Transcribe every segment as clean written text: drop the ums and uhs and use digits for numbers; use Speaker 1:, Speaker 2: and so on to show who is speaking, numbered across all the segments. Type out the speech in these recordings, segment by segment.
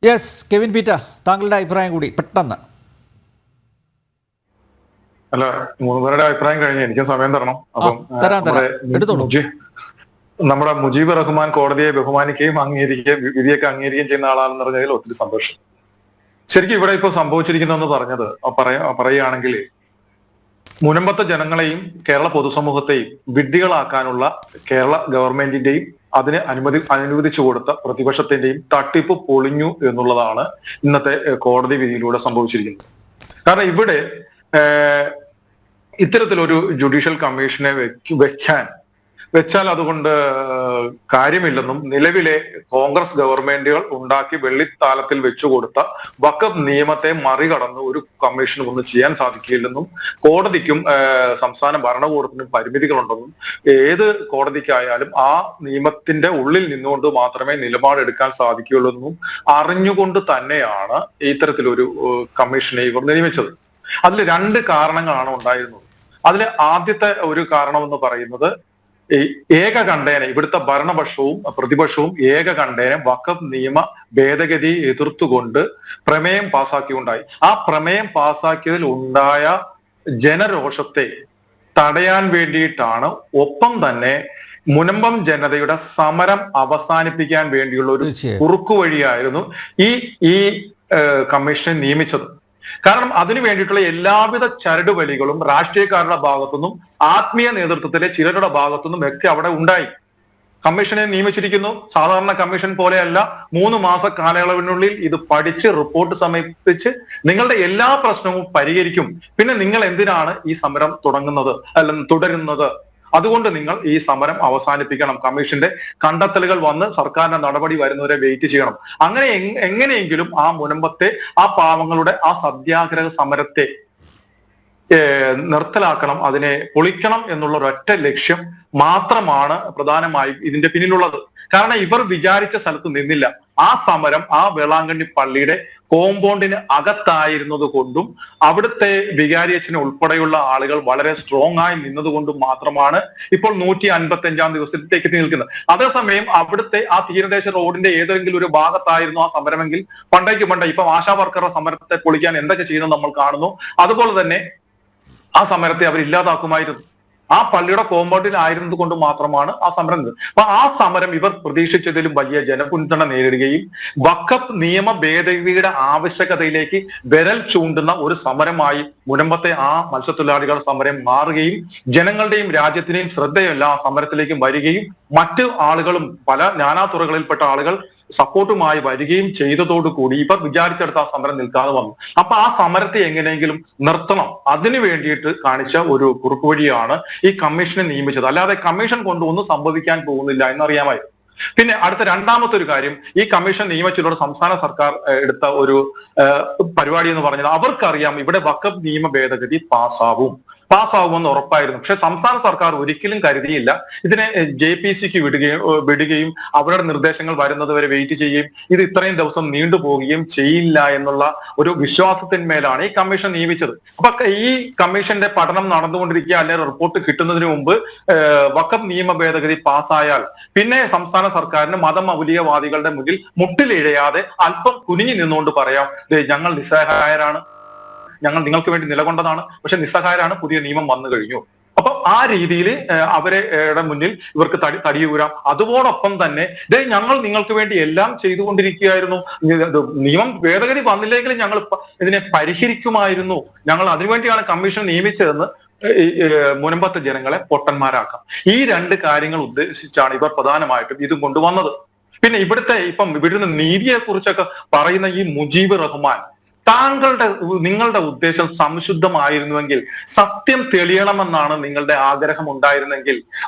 Speaker 1: Yes Kevin Peter, താങ്കളുടെ അഭിപ്രായം കൂടി പെട്ടെന്ന്.
Speaker 2: അല്ല, മൂന്നുപേരുടെ അഭിപ്രായം കഴിഞ്ഞ് എനിക്കും സമയം തരണം. അപ്പം
Speaker 1: തരാം എടുത്തോളൂ.
Speaker 2: നമ്മുടെ മുജീബ് റഹ്മാൻ കോടതിയെ ബഹുമാനിക്കുകയും അംഗീകരിക്കുകയും വിധിയൊക്കെ അംഗീകരിക്കുകയും ചെയ്യുന്ന ആളാണെന്ന് പറഞ്ഞതിൽ ഒത്തിരി സന്തോഷം. ശരിക്കും ഇവിടെ ഇപ്പോൾ സംഭവിച്ചിരിക്കുന്നതെന്ന് പറയുകയാണെങ്കിൽ മുനമ്പത്തെ ജനങ്ങളെയും കേരള പൊതുസമൂഹത്തെയും വിഡ്ഢികളാക്കാനുള്ള കേരള ഗവൺമെന്റിന്റെയും അതിന് അനുവദിച്ചു കൊടുത്ത പ്രതിപക്ഷത്തിന്റെയും തട്ടിപ്പ് പൊളിഞ്ഞു എന്നുള്ളതാണ് ഇന്നത്തെ കോടതി വിധിയിലൂടെ സംഭവിച്ചിരിക്കുന്നത്. കാരണം ഇവിടെ ഇത്തരത്തിലൊരു ജുഡീഷ്യൽ കമ്മീഷനെ വെച്ചാൽ അതുകൊണ്ട് കാര്യമില്ലെന്നും നിലവിലെ കോൺഗ്രസ് ഗവൺമെന്റുകൾ ഉണ്ടാക്കി വെള്ളിത്താലത്തിൽ വെച്ചുകൊടുത്ത വഖഫ് നിയമത്തെ മറികടന്ന് ഒരു കമ്മീഷനും ഒന്നും ചെയ്യാൻ സാധിക്കില്ലെന്നും കോടതിക്കും സംസ്ഥാന ഭരണകൂടത്തിനും പരിമിതികളുണ്ടെന്നും ഏത് കോടതിക്കായാലും ആ നിയമത്തിന്റെ ഉള്ളിൽ നിന്നുകൊണ്ട് മാത്രമേ നിലപാടെടുക്കാൻ സാധിക്കുകയുള്ളൂ എന്നും അറിഞ്ഞുകൊണ്ട് തന്നെയാണ് ഇത്തരത്തിലൊരു കമ്മീഷനെ ഇവർ നിയമിച്ചത്. അതിൽ രണ്ട് കാരണങ്ങളാണ് ഉണ്ടായിരുന്നത്. അതിൽ ആദ്യത്തെ ഒരു കാരണം എന്ന് പറയുന്നത് ഏകകണ്ഠേന ഇവിടുത്തെ ഭരണപക്ഷവും പ്രതിപക്ഷവും ഏകകണ്ഠേന വഖഫ് നിയമ ഭേദഗതി എതിർത്തുകൊണ്ട് പ്രമേയം പാസാക്കിയുണ്ടായി. ആ പ്രമേയം പാസാക്കിയതിൽ ഉണ്ടായ ജനരോഷത്തെ തടയാൻ വേണ്ടിയിട്ടാണ്, ഒപ്പം തന്നെ മുനമ്പം ജനതയുടെ സമരം അവസാനിപ്പിക്കാൻ വേണ്ടിയുള്ള ഒരു കുറുക്കുവഴിയായിരുന്നു ഈ കമ്മീഷനെ നിയമിച്ചത്. കാരണം അതിനു വേണ്ടിയിട്ടുള്ള എല്ലാവിധ ചരടുവലികളും രാഷ്ട്രീയക്കാരുടെ ഭാഗത്തുനിന്നും ആത്മീയ നേതൃത്വത്തിലെ ചിലരുടെ ഭാഗത്തുനിന്നും ഒക്കെ അവിടെ ഉണ്ടായി. കമ്മീഷനെ നിയമിച്ചിരിക്കുന്നു. സാധാരണ കമ്മീഷൻ പോലെയല്ല, 3 മാസ കാലയളവിനുള്ളിൽ ഇത് പഠിച്ച് റിപ്പോർട്ട് സമർപ്പിച്ച് നിങ്ങളുടെ എല്ലാ പ്രശ്നവും പരിഹരിക്കും. പിന്നെ നിങ്ങൾ എന്തിനാണ് ഈ സമരം തുടരുന്നത്? അതുകൊണ്ട് നിങ്ങൾ ഈ സമരം അവസാനിപ്പിക്കണം. കമ്മീഷന്റെ കണ്ടെത്തലുകൾ വന്ന് സർക്കാരിന്റെ നടപടി വരുന്നവരെ വെയിറ്റ് ചെയ്യണം. അങ്ങനെ എങ്ങനെയെങ്കിലും ആ മുനമ്പത്തെ ആ പാവങ്ങളുടെ ആ സത്യാഗ്രഹ സമരത്തെ നിർത്തലാക്കണം, അതിനെ പൊളിക്കണം എന്നുള്ള ഒരൊറ്റ ലക്ഷ്യം മാത്രമാണ് പ്രധാനമായും ഇതിന്റെ പിന്നിലുള്ളത്. കാരണം ഇവർ വിചാരിച്ച സ്ഥലത്ത് നിന്നില്ല. ആ സമരം ആ വേളാങ്കണ്ണി പള്ളിയുടെ കോമ്പൗണ്ടിന് അകത്തായിരുന്നത് കൊണ്ടും അവിടുത്തെ വികാരിയച്ഛനെ ഉൾപ്പെടെയുള്ള ആളുകൾ വളരെ സ്ട്രോങ് ആയി നിന്നതുകൊണ്ടും മാത്രമാണ് ഇപ്പോൾ 155 ദിവസത്തേക്ക് നിൽക്കുന്നത്. അതേസമയം അവിടുത്തെ ആ തീരദേശ റോഡിന്റെ ഏതെങ്കിലും ഒരു ഭാഗത്തായിരുന്നു ആ സമരമെങ്കിൽ പണ്ടേ ഇപ്പൊ ആശാ വർക്കറുടെ സമരത്തെ പൊളിക്കാൻ എന്തൊക്കെ ചെയ്യുന്നത് നമ്മൾ കാണുന്നു. അതുപോലെ തന്നെ ആ സമരത്തെ അവർ ഇല്ലാതാക്കുമായിരുന്നു. ആ പള്ളിയുടെ കോമ്പൗണ്ടിൽ ആയിരുന്നത് കൊണ്ട് മാത്രമാണ് ആ സമരം. അപ്പൊ ആ സമരം ഇവർ പ്രതീക്ഷിച്ചതിലും വലിയ ജനപിന്തുണ നേരിടുകയും വഖഫ് നിയമ ഭേദഗതിയുടെ ആവശ്യകതയിലേക്ക് വിരൽ ചൂണ്ടുന്ന ഒരു സമരമായി മുനമ്പത്തെ ആ മത്സ്യത്തൊഴിലാളികളുടെ സമരം മാറുകയും ജനങ്ങളുടെയും രാജ്യത്തിന്റെയും ശ്രദ്ധയെല്ലാം ആ സമരത്തിലേക്ക് വരികയും മറ്റു ആളുകളും പല നാനാതുറകളിൽപ്പെട്ട ആളുകൾ സപ്പോർട്ടുമായി വരികയും ചെയ്തതോടുകൂടി ഇവർ വിചാരിച്ചെടുത്ത ആ സമരം നിൽക്കാതെ വന്നു. അപ്പൊ ആ സമരത്തെ എങ്ങനെയെങ്കിലും നിർത്തണം, അതിനു വേണ്ടിയിട്ട് കാണിച്ച ഒരു കുറുക്കുവഴിയാണ് ഈ കമ്മീഷനെ നിയമിച്ചത്. അല്ലാതെ കമ്മീഷൻ കൊണ്ട് ഒന്നും സംഭവിക്കാൻ പോകുന്നില്ല എന്നറിയാമായിരുന്നു. പിന്നെ അടുത്ത രണ്ടാമത്തെ ഒരു കാര്യം, ഈ കമ്മീഷൻ നിയമിച്ചിട്ടുള്ള സംസ്ഥാന സർക്കാർ എടുത്ത ഒരു പരിപാടി എന്ന് പറഞ്ഞത് അവർക്കറിയാം ഇവിടെ വഖഫ് നിയമ ഭേദഗതി പാസ്സാവുമെന്ന് ഉറപ്പായിരുന്നു. പക്ഷെ സംസ്ഥാന സർക്കാർ ഒരിക്കലും കരുതിയില്ല ഇതിനെ JPCക്ക് വിടുകയും അവരുടെ നിർദ്ദേശങ്ങൾ വരുന്നത് വരെ വെയിറ്റ് ചെയ്യുകയും ഇത് ഇത്രയും ദിവസം നീണ്ടുപോവുകയും ചെയ്യില്ല എന്നുള്ള ഒരു വിശ്വാസത്തിന്മേലാണ് ഈ കമ്മീഷൻ നിയമിച്ചത്. അപ്പൊ ഈ കമ്മീഷന്റെ പഠനം നടന്നുകൊണ്ടിരിക്കുക, അല്ലെങ്കിൽ റിപ്പോർട്ട് കിട്ടുന്നതിന് മുമ്പ് വഖഫ് നിയമ ഭേദഗതി പാസ്സായാൽ പിന്നെ സംസ്ഥാന സർക്കാരിന് മതമൗലികവാദികളുടെ മുന്നിൽ മുട്ടിലിഴയാതെ അല്പം കുനിഞ്ഞു നിന്നുകൊണ്ട് പറയാം, ഞങ്ങൾ നിസ്സഹായരാണ്, ഞങ്ങൾ നിങ്ങൾക്ക് വേണ്ടി നിലകൊണ്ടതാണ്, പക്ഷെ നിസ്സഹായരാണ്, പുതിയ നിയമം വന്നു കഴിഞ്ഞു. അപ്പൊ ആ രീതിയിൽ അവരുടെ മുന്നിൽ ഇവർക്ക് തടിയൂരാം. അതോടൊപ്പം തന്നെ ഞങ്ങൾ നിങ്ങൾക്ക് വേണ്ടി എല്ലാം ചെയ്തുകൊണ്ടിരിക്കുകയായിരുന്നു, നിയമം ഭേദഗതി വന്നില്ലെങ്കിൽ ഞങ്ങൾ ഇതിനെ പരിഹരിക്കുമായിരുന്നു, ഞങ്ങൾ അതിനുവേണ്ടിയാണ് കമ്മീഷൻ നിയമിച്ചതെന്ന് മുനമ്പത്തെ ജനങ്ങളെ പൊട്ടന്മാരാക്കാം. ഈ രണ്ട് കാര്യങ്ങൾ ഉദ്ദേശിച്ചാണ് ഇവർ പ്രധാനമായിട്ടും ഇതും കൊണ്ടുവന്നത്. പിന്നെ ഇവിടുന്ന് നീതിയെ കുറിച്ചൊക്കെ പറയുന്ന ഈ മുജീബ് റഹ്മാൻ, നിങ്ങളുടെ ഉദ്ദേശം സംശുദ്ധമായിരുന്നുവെങ്കിൽ, സത്യം തെളിയണമെന്നാണ് നിങ്ങളുടെ ആഗ്രഹം ഉണ്ടായിരുന്നെങ്കിൽ,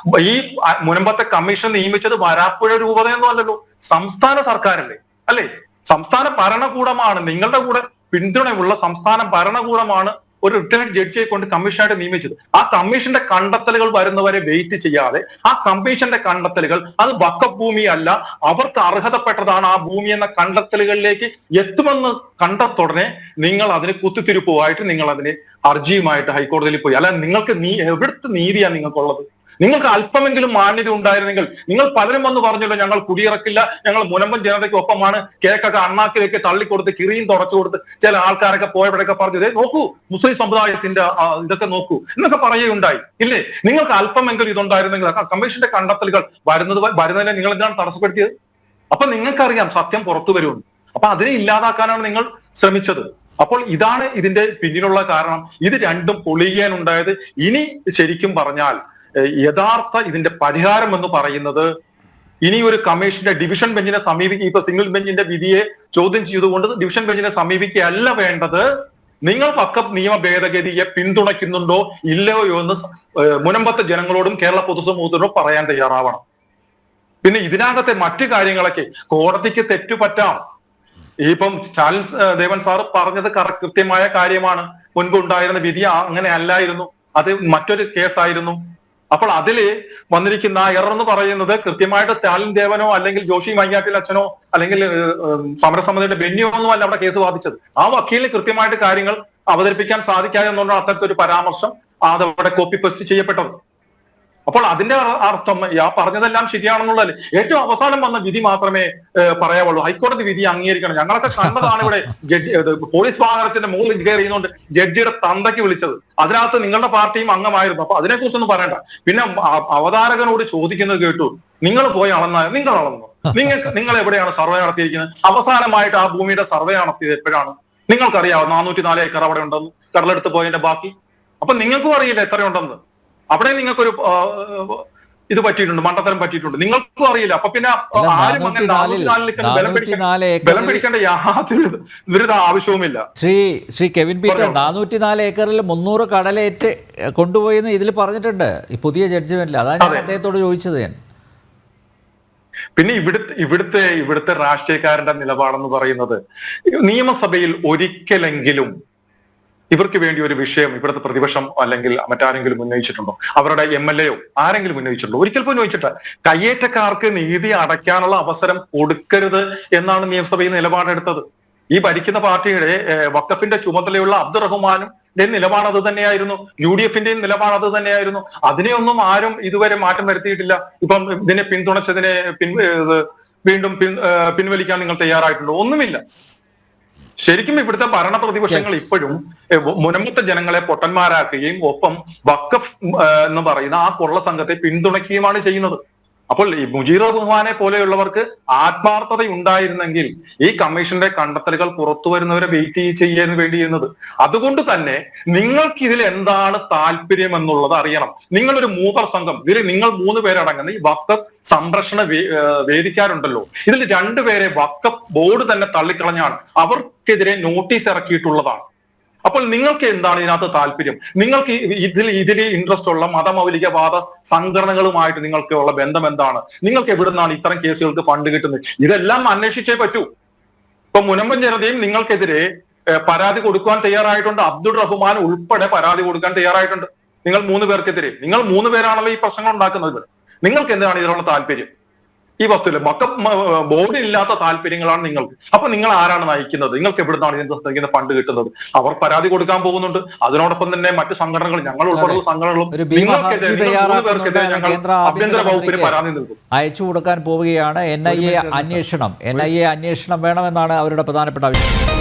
Speaker 2: ഈ മുനമ്പത്തെ കമ്മീഷൻ നിയമിച്ചത് വരാപ്പുഴ രൂപതയൊന്നും അല്ലല്ലോ, സംസ്ഥാന സർക്കാരല്ലേ, അല്ലെ? സംസ്ഥാന ഭരണകൂടമാണ്, നിങ്ങളുടെ കൂടെ പിന്തുണയുള്ള സംസ്ഥാന ഭരണകൂടമാണ് ഒരു റിട്ടയർഡ് ജഡ്ജിയെ കൊണ്ട് കമ്മീഷനായിട്ട് നിയമിച്ചത്. ആ കമ്മീഷന്റെ കണ്ടെത്തലുകൾ വരുന്നവരെ വെയിറ്റ് ചെയ്യാതെ ആ കമ്മീഷന്റെ കണ്ടെത്തലുകൾ അത് വഖഫ് ഭൂമി അല്ല, അവർക്ക് അർഹതപ്പെട്ടതാണ് ആ ഭൂമി എന്ന കണ്ടെത്തലുകളിലേക്ക് എത്തുമെന്ന് കണ്ടെത്തുടനെ നിങ്ങൾ അതിന് കുത്തിത്തിരിപ്പുമായിട്ട് നിങ്ങൾ അതിന് ഹർജിയുമായിട്ട് ഹൈക്കോടതിയിൽ പോയി. അല്ല, നിങ്ങൾക്ക് എവിടുത്തെ നീതിയാണ് നിങ്ങൾക്കുള്ളത്? നിങ്ങൾക്ക് അല്പമെങ്കിലും മാന്യത ഉണ്ടായിരുന്നെങ്കിൽ നിങ്ങൾ പലരും വന്ന് പറഞ്ഞല്ലോ ഞങ്ങൾ കുടിയിറക്കില്ല, ഞങ്ങൾ മുനമ്പൻ ജനതയ്ക്ക് ഒപ്പമാണ്, കേക്കൊക്കെ അണ്ണാക്കിലേക്ക് തള്ളിക്കൊടുത്ത് കിറിയും തുടച്ചു കൊടുത്ത് ചില ആൾക്കാരൊക്കെ പോയപ്പോഴൊക്കെ പറഞ്ഞത് നോക്കൂ മുസ്ലിം സമുദായത്തിന്റെ ഇതൊക്കെ നോക്കൂ എന്നൊക്കെ പറയുകയുണ്ടായി ഇല്ലേ? നിങ്ങൾക്ക് അല്പമെങ്കിലും ഇതുണ്ടായിരുന്നെങ്കിൽ കമ്മീഷന്റെ കണ്ടെത്തലുകൾ വരുന്നതിനെ നിങ്ങൾ എന്താണ് തടസ്സപ്പെടുത്തിയത്? അപ്പൊ നിങ്ങൾക്കറിയാം സത്യം പുറത്തു വരുമെന്ന്. അപ്പൊ അതിനെ ഇല്ലാതാക്കാനാണ് നിങ്ങൾ ശ്രമിച്ചത്. അപ്പോൾ ഇതാണ് ഇതിന്റെ പിന്നിലുള്ള കാരണം. ഇത് രണ്ടും പൊളിയാനുണ്ടായത്. ഇനി ശരിക്കും പറഞ്ഞാൽ യഥാർത്ഥ ഇതിന്റെ പരിഹാരം എന്ന് പറയുന്നത് ഇനി ഒരു കമ്മീഷന്റെ ഡിവിഷൻ ബെഞ്ചിനെ സമീപിക്കുക. ഇപ്പൊ സിംഗിൾ ബെഞ്ചിന്റെ വിധിയെ ചോദ്യം ചെയ്തുകൊണ്ട് ഡിവിഷൻ ബെഞ്ചിനെ സമീപിക്കുകയല്ല വേണ്ടത്. നിങ്ങൾ വഖഫ് നിയമ ഭേദഗതിയെ പിന്തുണയ്ക്കുന്നുണ്ടോ ഇല്ലയോ എന്ന് മുനമ്പത്തെ ജനങ്ങളോടും കേരള പൊതുസമൂഹത്തിനോടും പറയാൻ തയ്യാറാവണം. പിന്നെ ഇതിനകത്തെ മറ്റു കാര്യങ്ങളൊക്കെ കോടതിക്ക് തെറ്റുപറ്റാം. ഇപ്പം ചാൾസ് ദേവൻ സാറ് പറഞ്ഞത് കൃത്യമായ കാര്യമാണ്. മുൻപ് ഉണ്ടായിരുന്ന വിധി അങ്ങനെ അല്ലായിരുന്നു, അത് മറ്റൊരു കേസായിരുന്നു. അപ്പോൾ അതില് വന്നിരിക്കുന്ന എറർ എന്ന് പറയുന്നത് കൃത്യമായിട്ട് സ്റ്റാലിൻ ദേവനോ അല്ലെങ്കിൽ ജോഷി മയ്യാട്ടിൽ അച്ഛനോ അല്ലെങ്കിൽ സമരസമിതിയുടെ ബെന്നിയോ ഒന്നുമല്ല അവിടെ കേസ് വാദിച്ചത്. ആ വക്കീലിന് കൃത്യമായിട്ട് കാര്യങ്ങൾ അവതരിപ്പിക്കാൻ സാധിക്കാതെ എന്നുകൊണ്ടാണ് അത്തരത്തിൽ ഒരു പരാമർശം അതവിടെ കോപ്പി പേസ്റ്റ് ചെയ്യപ്പെട്ടത്. അപ്പോൾ അതിന്റെ അർത്ഥം ആ പറഞ്ഞതെല്ലാം ശരിയാണെന്നുള്ളതല്ലേ? ഏറ്റവും അവസാനം വന്ന വിധി മാത്രമേ പറയാവുള്ളൂ. ഹൈക്കോടതി വിധി അംഗീകരിക്കണം. ഞങ്ങളൊക്കെ കണ്ടതാണ് ഇവിടെ ജഡ്ജി പോലീസ് വാഹനത്തിന്റെ മുകളിൽ കയറിയുന്നുണ്ട് ജഡ്ജിയുടെ തന്തയ്ക്ക് വിളിച്ചത്. അതിനകത്ത് നിങ്ങളുടെ പാർട്ടിയും അംഗമായിരുന്നു. അപ്പൊ അതിനെക്കുറിച്ചൊന്നും പറയണ്ട. പിന്നെ അവതാരകനോട് ചോദിക്കുന്നത് കേട്ടു, നിങ്ങൾ പോയി നിങ്ങൾ അളന്നു, നിങ്ങൾ എവിടെയാണ് സർവേ നടത്തിയിരിക്കുന്നത്? അവസാനമായിട്ട് ആ ഭൂമിയുടെ സർവേ നടത്തിയത് എപ്പോഴാണ്? നിങ്ങൾക്കറിയാവോ 404 ഏക്കർ അവിടെ ഉണ്ടെന്ന്, കടലെടുത്ത് പോയതിന്റെ ബാക്കി. അപ്പൊ നിങ്ങൾക്കും അറിയില്ല എത്രയുണ്ടെന്ന്. അവിടെ നിങ്ങൾക്കൊരു ഇത് പറ്റിയിട്ടുണ്ട്, മണ്ടത്തരം പറ്റിയിട്ടുണ്ട്, നിങ്ങൾക്കും അറിയില്ല. അപ്പൊ പിന്നെ ആരും അങ്ങനെ ബലം പിടിക്കേണ്ട യാതൊരു ആവശ്യവുമില്ല.
Speaker 1: ശ്രീ കെവിൻ പീറ്റർ, 404 ഏക്കറിൽ 300 കടലേറ്റ് കൊണ്ടുപോയെന്ന് ഇതിൽ പറഞ്ഞിട്ടുണ്ട് ഈ പുതിയ ജഡ്ജ്മെന്റിൽ. അതാണ് ഞാൻ അദ്ദേഹത്തോട് ചോദിച്ചത്. ഞാൻ
Speaker 2: പിന്നെ ഇവിടുത്തെ രാഷ്ട്രീയക്കാരന്റെ നിലപാടെന്ന് പറയുന്നത് നിയമസഭയിൽ ഒരിക്കലെങ്കിലും ഇവർക്ക് വേണ്ടി ഒരു വിഷയം ഇവിടുത്തെ പ്രതിപക്ഷം അല്ലെങ്കിൽ മറ്റാരെങ്കിലും ഉന്നയിച്ചിട്ടുണ്ടോ? അവരുടെ MLA ആരെങ്കിലും ഉന്നയിച്ചിട്ടുണ്ടോ? ഒരിക്കൽ പോലും ഉന്നയിച്ചിട്ട് കയ്യേറ്റക്കാർക്ക് നീതി അടയ്ക്കാനുള്ള അവസരം കൊടുക്കരുത് എന്നാണ് നിയമസഭയിൽ നിലപാടെടുത്തത്. ഈ ഭരിക്കുന്ന പാർട്ടിയുടെ വഖഫിന്റെ ചുമതലയുള്ള അബ്ദുറഹ്മാനും നിലപാട് അത് തന്നെയായിരുന്നു, UDFന്റെയും നിലപാട് അത് തന്നെയായിരുന്നു. അതിനെയൊന്നും ആരും ഇതുവരെ മാറ്റം വരുത്തിയിട്ടില്ല. ഇപ്പം ഇതിനെ പിന്തുണച്ചതിനെ വീണ്ടും പിൻവലിക്കാൻ നിങ്ങൾ തയ്യാറായിട്ടുണ്ടോ? ഒന്നുമില്ല. ശരിക്കും ഇവിടുത്തെ ഭരണ പ്രതിപക്ഷങ്ങൾ ഇപ്പോഴും മുനമ്പത്തെ ജനങ്ങളെ പൊട്ടന്മാരാക്കുകയും ഒപ്പം വഖഫ് എന്ന് പറയുന്ന ആ കൊള്ള സംഘത്തെ പിന്തുണയ്ക്കുകയുമാണ് ചെയ്യുന്നത്. അപ്പോൾ ഈ മുജീർ റഹ്മാനെ പോലെയുള്ളവർക്ക് ആത്മാർത്ഥത ഉണ്ടായിരുന്നെങ്കിൽ ഈ കമ്മീഷന്റെ കണ്ടെത്തലുകൾ പുറത്തു വരുന്നവരെ വെയിറ്റ് ചെയ്യാൻ വേണ്ടി ചെയ്യുന്നത്. അതുകൊണ്ട് തന്നെ നിങ്ങൾക്ക് ഇതിൽ എന്താണ് താല്പര്യം എന്നുള്ളത് അറിയണം. നിങ്ങളൊരു മൂവർ സംഘം, ഇതിൽ നിങ്ങൾ 3 പേരടങ്ങുന്ന ഈ വഖഫ് സംരക്ഷണ വേദിക്കാരുണ്ടല്ലോ, ഇതിൽ 2 പേരെ വഖഫ് ബോർഡ് തന്നെ തള്ളിക്കളഞ്ഞാണ്, അവർക്കെതിരെ നോട്ടീസ് ഇറക്കിയിട്ടുള്ളതാണ്. അപ്പോൾ നിങ്ങൾക്ക് എന്താണ് ഇതിനകത്ത് താല്പര്യം? നിങ്ങൾക്ക് ഇതിൽ ഇൻട്രസ്റ്റ് ഉള്ള മതമൗലികവാദ സംഘടനകളുമായിട്ട് നിങ്ങൾക്ക് ഉള്ള ബന്ധം എന്താണ്? നിങ്ങൾക്ക് എവിടുന്നാണ് ഇത്തരം കേസുകൾക്ക് ഫണ്ട് കിട്ടുന്നത്? ഇതെല്ലാം അന്വേഷിച്ചേ പറ്റൂ. ഇപ്പൊ മുനമ്പൻ ജനതയും നിങ്ങൾക്കെതിരെ പരാതി കൊടുക്കാൻ തയ്യാറായിട്ടുണ്ട്. അബ്ദുൾ റഹ്മാൻ ഉൾപ്പെടെ പരാതി കൊടുക്കാൻ തയ്യാറായിട്ടുണ്ട്. നിങ്ങൾ 3 പേർക്കെതിരെ. നിങ്ങൾ 3 പേരാണല്ലോ ഈ പ്രശ്നങ്ങൾ ഉണ്ടാക്കുന്നത്. നിങ്ങൾക്ക് എന്താണ് ഇതിനുള്ള താല്പര്യം? ഈ വസ്തുവിൽ ബോർഡ് ഇല്ലാത്ത താല്പര്യങ്ങളാണ് നിങ്ങൾക്ക്. അപ്പൊ നിങ്ങൾ ആരാണ് നയിക്കുന്നത്? നിങ്ങൾക്ക് എവിടുന്നാണ് ഇതിന്റെ ഫണ്ട് കിട്ടുന്നത്? അവർ പരാതി കൊടുക്കാൻ പോകുന്നുണ്ട്. അതിനോടൊപ്പം തന്നെ മറ്റു സംഘടനകൾ, ഞങ്ങൾ ഉൾപ്പെടെയുള്ള സംഘടനകളും ആഭ്യന്തര വകുപ്പിന് പരാതി നൽകും,
Speaker 1: അയച്ചു കൊടുക്കാൻ പോവുകയാണ്. NIA അന്വേഷണം വേണമെന്നാണ് അവരുടെ പ്രധാനപ്പെട്ട ആവശ്യം.